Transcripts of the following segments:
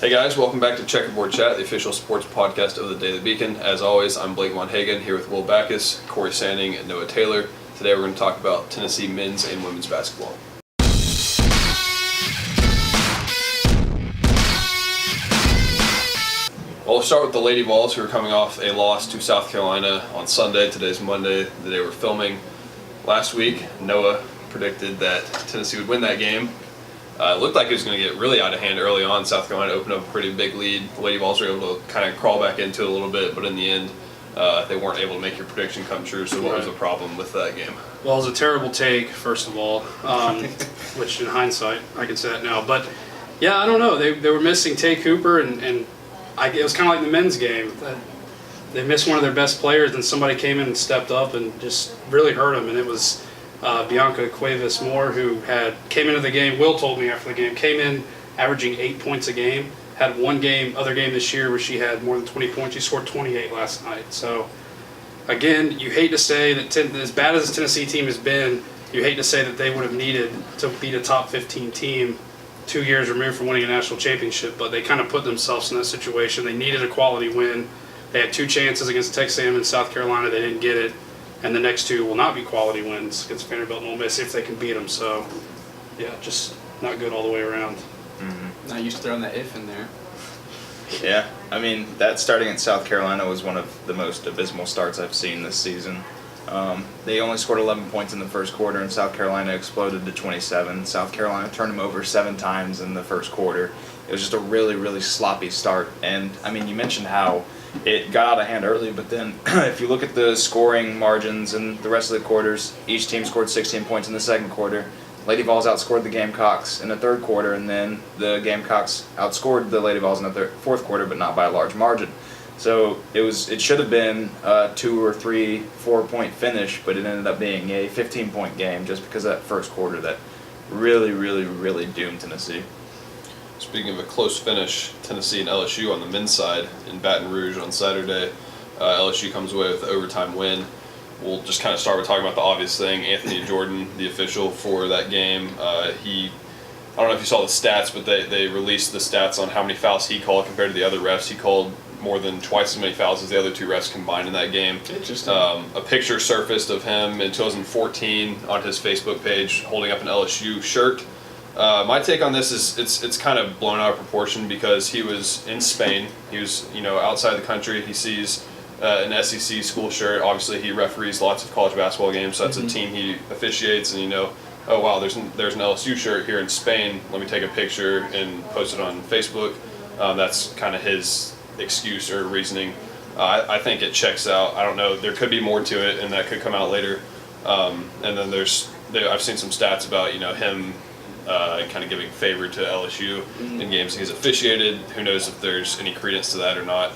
Hey guys, welcome back to Checkerboard Chat, the official sports podcast of the Daily Beacon. As always, I'm Blake Monhagen here with Will Backus, Corey Sanding, and Noah Taylor. Today we're going to talk about Tennessee men's and women's basketball. Well, we'll start with the Lady Vols, who are coming off a loss to South Carolina on Sunday. Today's Monday, the day we're filming. Last week, Noah predicted that Tennessee would win that game. It looked like it was going to get really out of hand early on. South Carolina opened up a pretty big lead. The Lady Vols were able to kind of crawl back into it a little bit, but in the end, they weren't able to make your prediction come true. So what was the problem with that game? Well, it was a terrible take, first of all, which in hindsight, I can say that now. But, yeah, I don't know. They were missing Tay Cooper, and it was kind of like the men's game. They missed one of their best players, and somebody came in and stepped up and just really hurt them, and it was Bianca Cuevas-Moore, who came into the game. Will told me after the game, came in averaging 8 points a game. Had other game this year where she had more than 20 points. She scored 28 last night. So, again, you hate to say that as bad as the Tennessee team has been, you hate to say that they would have needed to beat a top 15 team 2 years removed from winning a national championship, but they kind of put themselves in that situation. They needed a quality win. They had two chances against Texas A&M and South Carolina. They didn't get it. And the next two will not be quality wins against Vanderbilt and Ole Miss if they can beat them. So, yeah, just not good all the way around. Mm-hmm. Not used to throwing that if in there. Yeah, I mean, that starting at South Carolina was one of the most abysmal starts I've seen this season. They only scored 11 points in the first quarter, and South Carolina exploded to 27. South Carolina turned them over 7 times in the first quarter. It was just a really, really sloppy start. And, I mean, you mentioned how it got out of hand early, but then if you look at the scoring margins in the rest of the quarters, each team scored 16 points in the second quarter. Lady Vols outscored the Gamecocks in the third quarter, and then the Gamecocks outscored the Lady Vols in the fourth quarter, but not by a large margin. So it should have been a 2 or 3, 4 point finish, but it ended up being a 15-point game just because of that first quarter that really, really, really doomed Tennessee. Speaking of a close finish, Tennessee and LSU on the men's side in Baton Rouge on Saturday. LSU comes away with the overtime win. We'll just kind of start with talking about the obvious thing. Anthony Jordan, the official for that game, I don't know if you saw the stats, but they released the stats on how many fouls he called compared to the other refs. He called more than twice as many fouls as the other two refs combined in that game. Interesting. A picture surfaced of him in 2014 on his Facebook page holding up an LSU shirt. My take on this is it's kind of blown out of proportion because he was in Spain. He was outside the country. He sees an SEC school shirt. Obviously, he referees lots of college basketball games, so that's a team he officiates. And oh wow, there's an LSU shirt here in Spain. Let me take a picture and post it on Facebook. That's kind of his excuse or reasoning. I think it checks out. I don't know. There could be more to it, and that could come out later. And then I've seen some stats about him kind of giving favor to LSU in games he's officiated. Who knows if there's any credence to that or not.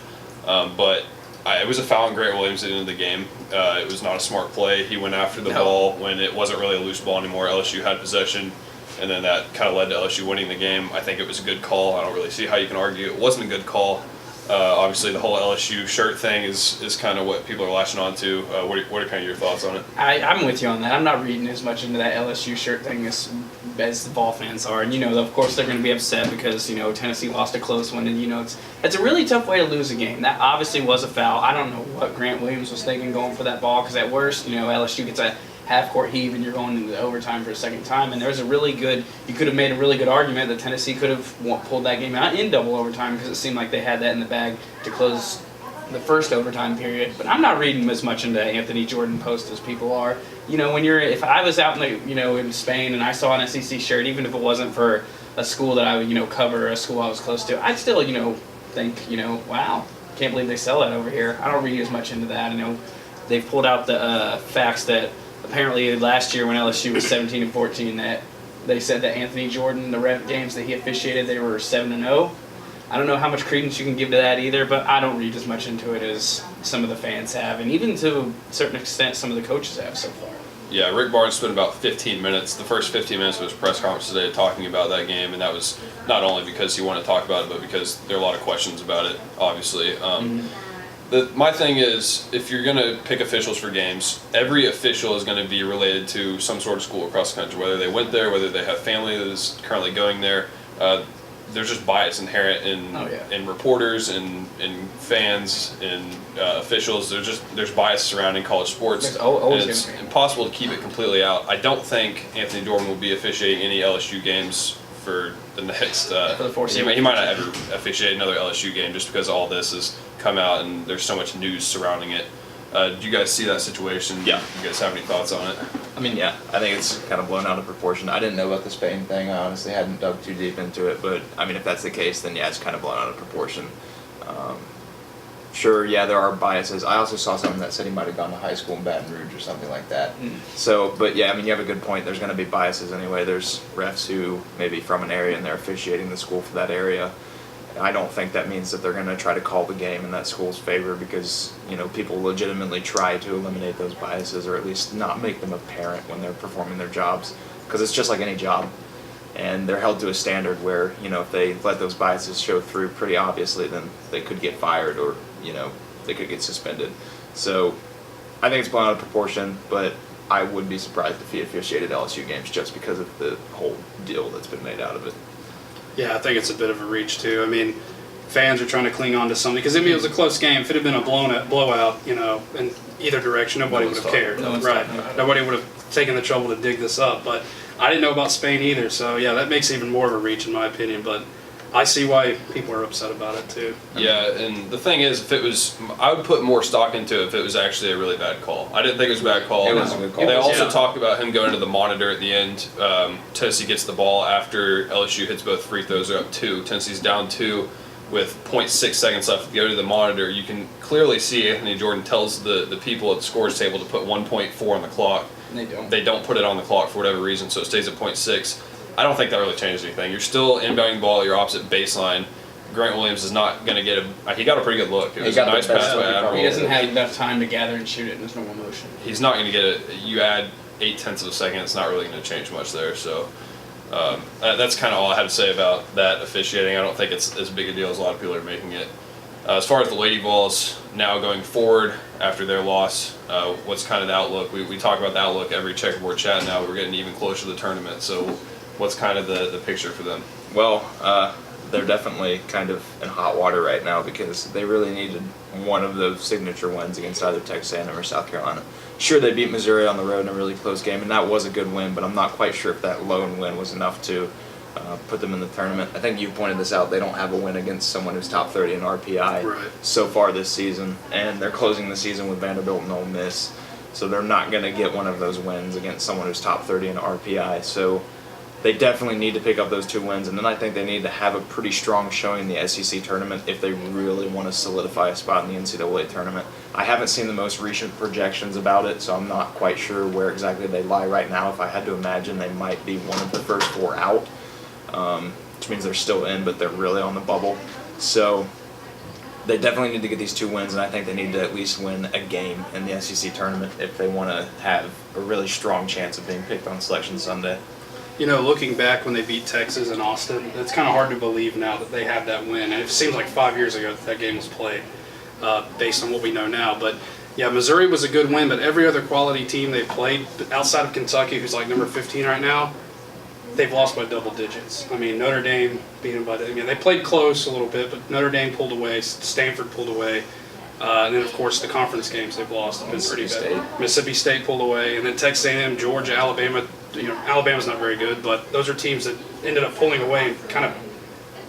But it was a foul on Grant Williams at the end of the game. It was not a smart play. He went after the ball when it wasn't really a loose ball anymore. LSU had possession, and then that kind of led to LSU winning the game. I think it was a good call. I don't really see how you can argue it wasn't a good call. Obviously, the whole LSU shirt thing is kind of what people are latching on to. What are kind of your thoughts on it? I'm with you on that. I'm not reading as much into that LSU shirt thing as the ball fans are. And, of course, they're going to be upset because, Tennessee lost a close one. And, it's a really tough way to lose a game. That obviously was a foul. I don't know what Grant Williams was thinking going for that ball because at worst, LSU gets a half-court heave and you're going into overtime for a second time. And there's you could have made a really good argument that Tennessee could have pulled that game out in double overtime because it seemed like they had that in the bag to close the first overtime period. But I'm not reading as much into Anthony Jordan post as people are. If I was out in Spain and I saw an SEC shirt, even if it wasn't for a school that I would, cover, or a school I was close to, I'd still, think, wow, can't believe they sell that over here. I don't read as much into that. They've pulled out the facts that apparently last year when LSU was 17-14, that they said that Anthony Jordan, the games that he officiated, they were 7-0. I don't know how much credence you can give to that either, but I don't read as much into it as some of the fans have, and even to a certain extent some of the coaches have so far. Yeah, Rick Barnes spent about 15 minutes, the first 15 minutes of his press conference today talking about that game, and that was not only because he wanted to talk about it, but because there are a lot of questions about it, obviously. My thing is, if you're going to pick officials for games, every official is going to be related to some sort of school across the country, whether they went there, whether they have family that is currently going there. there's just bias inherent in in reporters and in fans and officials. There's bias surrounding college sports. There's always and it's gonna be. impossible to keep it completely out. I don't think Anthony Dorman will be officiating any LSU games for the next. For the foreseeable he might not ever officiate another LSU game just because all this has come out and there's so much news surrounding it. Do you guys see that situation? Yeah. You guys have any thoughts on it? I mean, yeah, I think it's kind of blown out of proportion. I didn't know about the Spain thing. I honestly hadn't dug too deep into it, but I mean, if that's the case, then yeah, it's kind of blown out of proportion. Sure, yeah, there are biases. I also saw something that said he might have gone to high school in Baton Rouge or something like that. So, but yeah, I mean, you have a good point. There's going to be biases anyway. There's refs who may be from an area and they're officiating the school for that area. I don't think that means that they're going to try to call the game in that school's favor because, you know, people legitimately try to eliminate those biases or at least not make them apparent when they're performing their jobs because it's just like any job. And they're held to a standard where, you know, if they let those biases show through pretty obviously, then they could get fired or, you know, they could get suspended. So I think it's blown out of proportion, but I would be surprised if he officiated LSU games just because of the whole deal that's been made out of it. Yeah, I think it's a bit of a reach too. I mean, fans are trying to cling on to something because I mean it was a close game. If it had been a blowout, you know, in either direction, nobody would have cared. Right? Nobody would have taken the trouble to dig this up. But I didn't know about Spain either, so yeah, that makes even more of a reach in my opinion. But I see why people are upset about it too. Yeah, and the thing is, if it was, I would put more stock into it if it was actually a really bad call. I didn't think it was a bad call. It was a good call. They also Yeah. talked about him going to the monitor at the end. Tennessee gets the ball after LSU hits both free throws. They're up 2. Tennessee's down 2 with 0.6 seconds left to go to the monitor. You can clearly see Anthony Jordan tells the people at the scores table to put 1.4 on the clock. And they don't. They don't put it on the clock for whatever reason, so it stays at 0.6. I don't think that really changes anything. You're still inbounding the ball at your opposite baseline. Grant Williams is not going to get he got a pretty good look. It was a nice pass by Admiral. He doesn't have enough time to gather and shoot it in his normal motion. He's not going to get it. You add 0.8 of a second, it's not really going to change much there. So that's kind of all I had to say about that officiating. I don't think it's as big a deal as a lot of people are making it. As far as the Lady Vols now going forward after their loss, what's kind of the outlook? We talk about the outlook every Checkerboard Chat now. We're getting even closer to the tournament. So what's kind of the picture for them? Well, they're definitely kind of in hot water right now because they really needed one of those signature wins against either Texas A&M or South Carolina. Sure, they beat Missouri on the road in a really close game, and that was a good win, but I'm not quite sure if that lone win was enough to put them in the tournament. I think you pointed this out. They don't have a win against someone who's top 30 in RPI so far this season, and they're closing the season with Vanderbilt and Ole Miss, so they're not going to get one of those wins against someone who's top 30 in RPI. So they definitely need to pick up those 2 wins, and then I think they need to have a pretty strong showing in the SEC tournament if they really want to solidify a spot in the NCAA tournament. I haven't seen the most recent projections about it, so I'm not quite sure where exactly they lie right now. If I had to imagine, they might be one of the first 4 out, which means they're still in, but they're really on the bubble. So they definitely need to get these 2 wins, and I think they need to at least win a game in the SEC tournament if they want to have a really strong chance of being picked on Selection Sunday. You know, looking back when they beat Texas and Austin, it's kind of hard to believe now that they have that win. And it seems like 5 years ago that game was played, based on what we know now. But yeah, Missouri was a good win, but every other quality team they played outside of Kentucky, who's like number 15 right now, they've lost by double digits. I mean, Notre Dame beat them by they played close a little bit, but Notre Dame pulled away, Stanford pulled away. And then, of course, the conference games they've lost have been pretty bad. Mississippi State pulled away, and then Texas A&M, Georgia, Alabama. You know, Alabama's not very good, but those are teams that ended up pulling away and kind of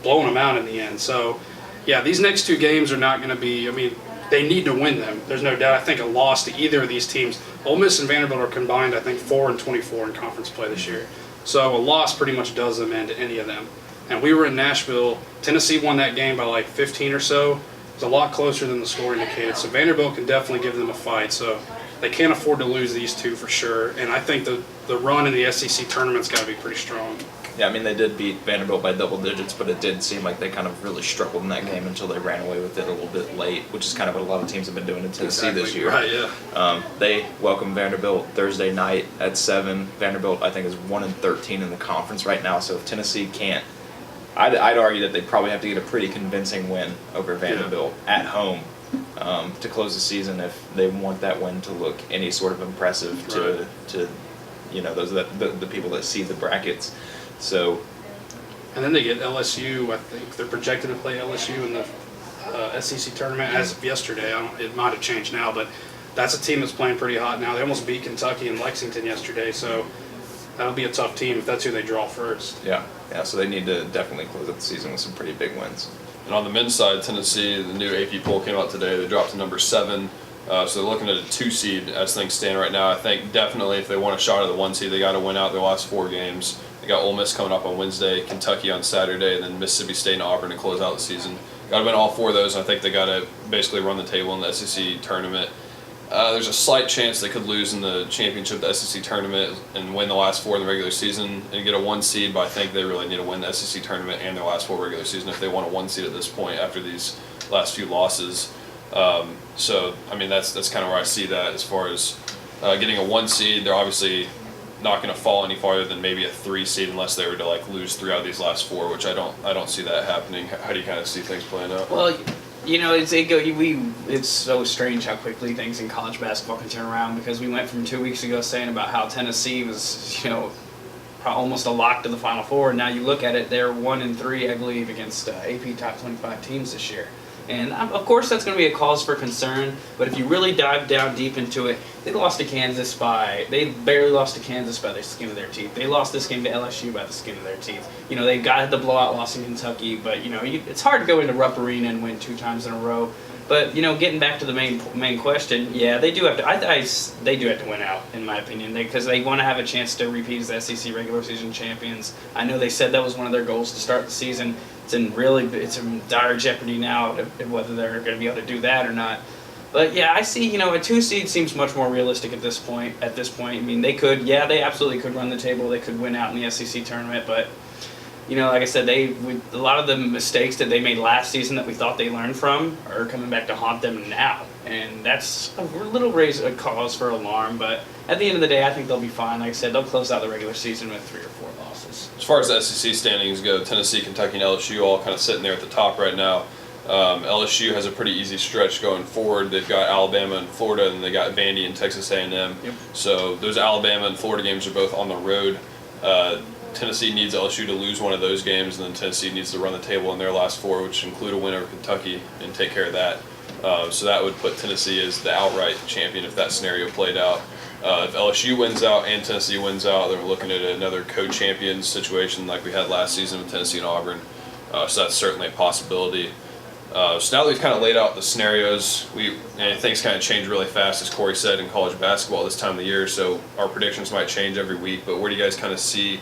blowing them out in the end. So, yeah, these next 2 games are not going to be. I mean, they need to win them. There's no doubt. I think a loss to either of these teams. Ole Miss and Vanderbilt are combined, I think, 4-24 in conference play this year. So a loss pretty much does them in to any of them. And we were in Nashville. Tennessee won that game by like 15 or so. It's a lot closer than the score indicated. So Vanderbilt can definitely give them a fight. So they can't afford to lose these 2 for sure. And I think the run in the SEC tournament's got to be pretty strong. Yeah, I mean, they did beat Vanderbilt by double digits, but it did seem like they kind of really struggled in that game until they ran away with it a little bit late, which is kind of what a lot of teams have been doing in Tennessee this year. Right, yeah. They welcome Vanderbilt Thursday night at 7. Vanderbilt, I think, is 1-13 in the conference right now, so if Tennessee can't, I'd argue that they probably have to get a pretty convincing win over Vanderbilt at home to close the season if they want that win to look any sort of impressive to you know, those the people that see the brackets. So And then they get LSU. I think they're projected to play LSU in the SEC tournament as of yesterday. It might have changed now, but that's a team that's playing pretty hot now. They almost beat Kentucky and Lexington yesterday, so that'll be a tough team if that's who they draw first. Yeah. So they need to definitely close out the season with some pretty big wins. And on the men's side, Tennessee, the new AP poll came out today. They dropped to number 7. So they're looking at a 2 seed as things stand right now. I think definitely if they want a shot at the 1 seed, they got to win out their last 4 games. They got Ole Miss coming up on Wednesday, Kentucky on Saturday, and then Mississippi State and Auburn to close out the season. Got to win all 4 of those, and I think they got to basically run the table in the SEC tournament. There's a slight chance they could lose in the championship, the SEC tournament, and win the last 4 in the regular season and get a 1 seed, but I think they really need to win the SEC tournament and their last 4 regular season if they want a 1 seed at this point after these last few losses. So, I mean, that's kind of where I see that as far as getting a 1 seed. They're obviously not going to fall any farther than maybe a 3 seed unless they were to like lose 3 out of these last 4, which I don't see that happening. How do you kind of see things playing out? Well, you know, it's so strange how quickly things in college basketball can turn around, because we went from 2 weeks ago saying about how Tennessee was, you know, almost a lock to the Final Four, and now you look at it, they're 1-3, I believe, against AP top 25 teams this year. And of course that's going to be a cause for concern, but if you really dive down deep into it, they barely lost to Kansas by the skin of their teeth. They lost this game to LSU by the skin of their teeth. You know, they got the blowout loss in Kentucky, but you know, it's hard to go into Rupp Arena and win 2 times in a row. But you know, getting back to the main question, yeah, they do have to. They do have to win out, in my opinion, because they want to have a chance to repeat as the SEC regular season champions. I know they said that was one of their goals to start the season. It's in dire jeopardy now whether they're going to be able to do that or not. But yeah, I see. You know, a 2 seed seems much more realistic at this point. I mean, they absolutely could run the table. They could win out in the SEC tournament, but. You know, like I said, a lot of the mistakes that they made last season that we thought they learned from are coming back to haunt them now. And that's a little a cause for alarm. But at the end of the day, I think they'll be fine. Like I said, they'll close out the regular season with 3 or 4 losses. As far as the SEC standings go, Tennessee, Kentucky, and LSU all kind of sitting there at the top right now. LSU has a pretty easy stretch going forward. They've got Alabama and Florida, and they got Vandy and Texas A&M. Yep. So those Alabama and Florida games are both on the road. Tennessee needs LSU to lose one of those games, and then Tennessee needs to run the table in their last 4, which include a win over Kentucky, and take care of that. So that would put Tennessee as the outright champion if that scenario played out. If LSU wins out and Tennessee wins out, then we're looking at another co-champion situation like we had last season with Tennessee and Auburn. So that's certainly a possibility. So now that we've kind of laid out the scenarios, and things kind of change really fast, as Corey said, in college basketball this time of the year, so our predictions might change every week, but where do you guys kind of see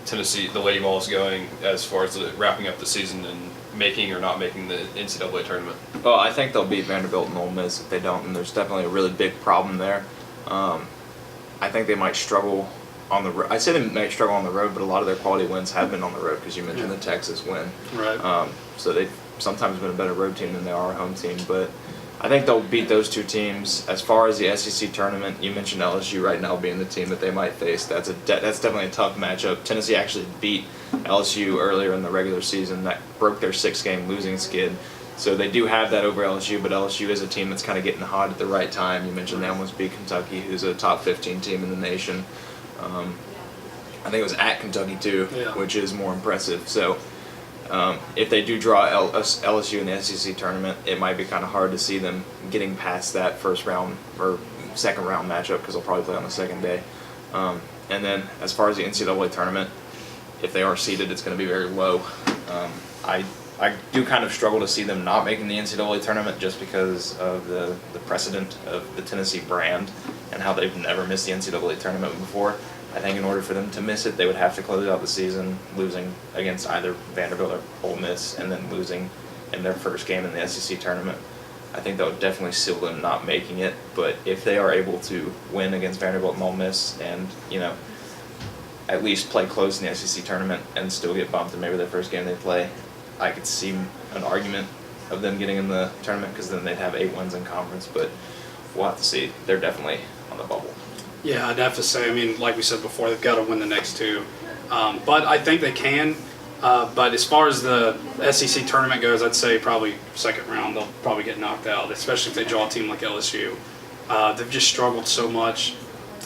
Tennessee, the Lady Vols, going as far as wrapping up the season and making or not making the NCAA tournament? Well, I think they'll beat Vanderbilt and Ole Miss if they don't, and there's definitely a really big problem there. I think they might struggle on the road. I say they might struggle on the road, but a lot of their quality wins have been on the road, because you mentioned the Texas win. Right. So they've sometimes been a better road team than they are a home team, but I think they'll beat those 2 teams. As far as the SEC tournament, you mentioned LSU right now being the team that they might face. That's definitely a tough matchup. Tennessee actually beat LSU earlier in the regular season. That broke their 6-game losing skid. So they do have that over LSU, but LSU is a team that's kind of getting hot at the right time. You mentioned they almost beat Kentucky, who's a top 15 team in the nation. I think it was at Kentucky too, which is more impressive. So if they do draw LSU in the SEC tournament, it might be kind of hard to see them getting past that first round or second round matchup, because they'll probably play on the second day. And then as far as the NCAA tournament, if they are seeded, it's going to be very low. I do kind of struggle to see them not making the NCAA tournament, just because of the precedent of the Tennessee brand and how they've never missed the NCAA tournament before. I think in order for them to miss it, they would have to close out the season losing against either Vanderbilt or Ole Miss, and then losing in their first game in the SEC tournament. I think that would definitely seal them not making it. But if they are able to win against Vanderbilt and Ole Miss, and at least play close in the SEC tournament and still get bumped in maybe their first game they play, I could see an argument of them getting in the tournament, because then they'd have 8 wins in conference. But we'll have to see. They're definitely on the bubble. Yeah, I'd have to say, I mean, like we said before, they've got to win the next 2. But I think they can. But as far as the SEC tournament goes, I'd say probably second round they'll probably get knocked out, especially if they draw a team like LSU. They've just struggled so much.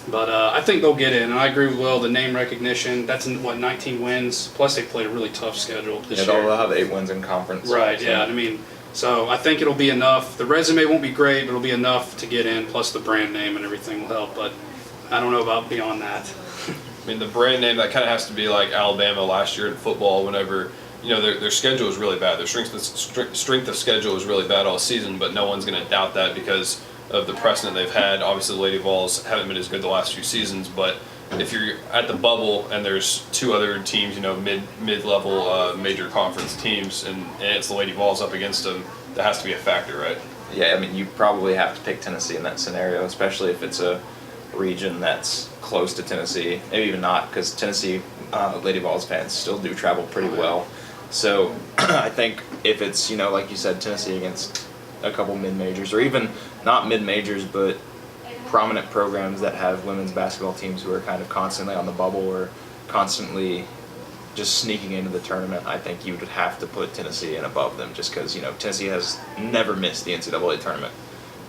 But I think they'll get in, and I agree with Will. The name recognition, that's 19 wins. Plus, they played a really tough schedule this Yeah, year. they'll have 8 wins in conference. Right, so. yeah. I mean, so I think it'll be enough. The resume won't be great, but it'll be enough to get in, plus the brand name and everything will help. But I don't know about beyond that. I mean, the brand name, that kind of has to be like Alabama last year in football whenever, their schedule is really bad. Their strength of schedule is really bad all season, but no one's going to doubt that because of the precedent they've had. Obviously, the Lady Vols haven't been as good the last few seasons, but if you're at the bubble and there's 2 other teams, mid-level major conference teams, and it's the Lady Vols up against them, that has to be a factor, right? Yeah, I mean, you probably have to pick Tennessee in that scenario, especially if it's a region that's close to Tennessee. Maybe even not, because Tennessee Lady Vols fans still do travel pretty well. So I think if it's, like you said, Tennessee against a couple mid-majors, or even not mid-majors, but prominent programs that have women's basketball teams who are kind of constantly on the bubble or constantly just sneaking into the tournament, I think you would have to put Tennessee in above them just because, Tennessee has never missed the NCAA tournament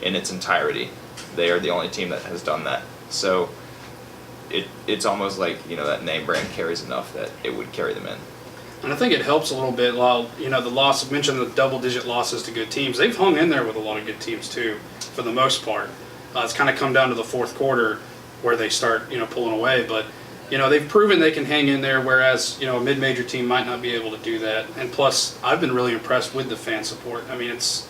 in its entirety. They are the only team that has done that. So it's almost like, that name brand carries enough that it would carry them in. And I think it helps a little bit while, the loss, mentioned the double-digit losses to good teams. They've hung in there with a lot of good teams, too, for the most part. It's kind of come down to the fourth quarter where they start, pulling away. But, they've proven they can hang in there, whereas, a mid-major team might not be able to do that. And plus, I've been really impressed with the fan support. I mean, it's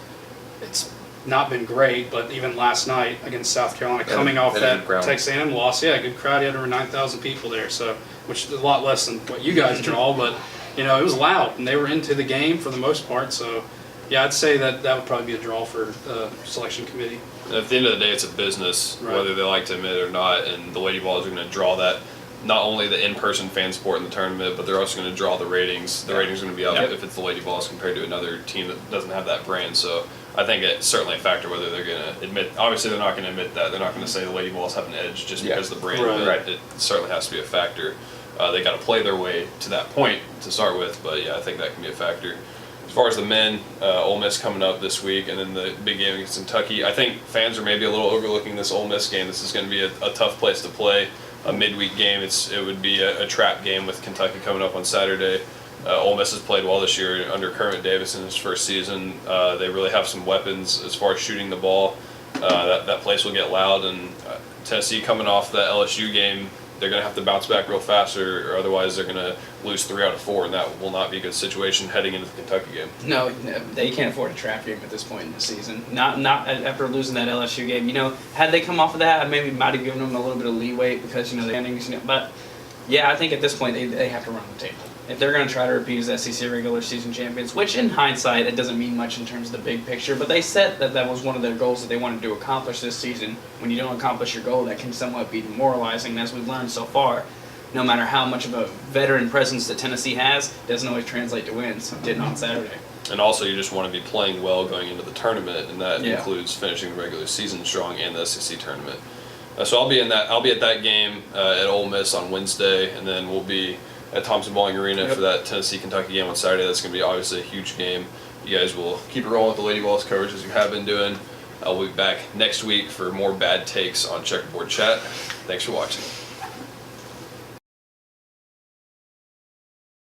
not been great, but even last night against South Carolina, coming off that Texas A&M loss, good crowd. You had over 9,000 people there, so which is a lot less than what you guys draw, but it was loud, and they were into the game for the most part. So, yeah, I'd say that would probably be a draw for the selection committee. At the end of the day, it's a business, Right. whether they like to admit it or not, and the Lady Vols are going to draw that, not only the in-person fan support in the tournament, but they're also going to draw the ratings. The ratings are going to be up if it's the Lady Vols compared to another team that doesn't have that brand. So I think it's certainly a factor whether they're going to admit. Obviously, they're not going to admit that. They're not going to say the Lady Vols have an edge just because of the brand. Right. It certainly has to be a factor. They got to play their way to that point to start with, but yeah, I think that can be a factor. As far as the men, Ole Miss coming up this week, and then the big game against Kentucky. I think fans are maybe a little overlooking this Ole Miss game. This is going to be a tough place to play. A midweek game. It would be a trap game with Kentucky coming up on Saturday. Ole Miss has played well this year under Kermit Davis in his first season. They really have some weapons as far as shooting the ball. That place will get loud, and Tennessee coming off that LSU game, they're going to have to bounce back real fast, or otherwise they're going to lose 3 out of 4, and that will not be a good situation heading into the Kentucky game. No, they can't afford a trap game at this point in the season. Not after losing that LSU game. Had they come off of that, I maybe might have given them a little bit of leeway because the endings. But yeah, I think at this point they have to run the table if they're going to try to repeat as SEC regular season champions. Which in hindsight, it doesn't mean much in terms of the big picture. But they said that was one of their goals that they wanted to accomplish this season. When you don't accomplish your goal, that can somewhat be demoralizing. And as we've learned so far, no matter how much of a veteran presence that Tennessee has, it doesn't always translate to wins. It didn't on Saturday. And also, you just want to be playing well going into the tournament, and that includes finishing the regular season strong and the SEC tournament. So I'll be at that game at Ole Miss on Wednesday, and then we'll be at Thompson Bowling Arena for that Tennessee-Kentucky game on Saturday. That's going to be obviously a huge game. You guys will keep it rolling with the Lady Vols coverage as you have been doing. I'll be back next week for more bad takes on Checkerboard Chat. Thanks for watching.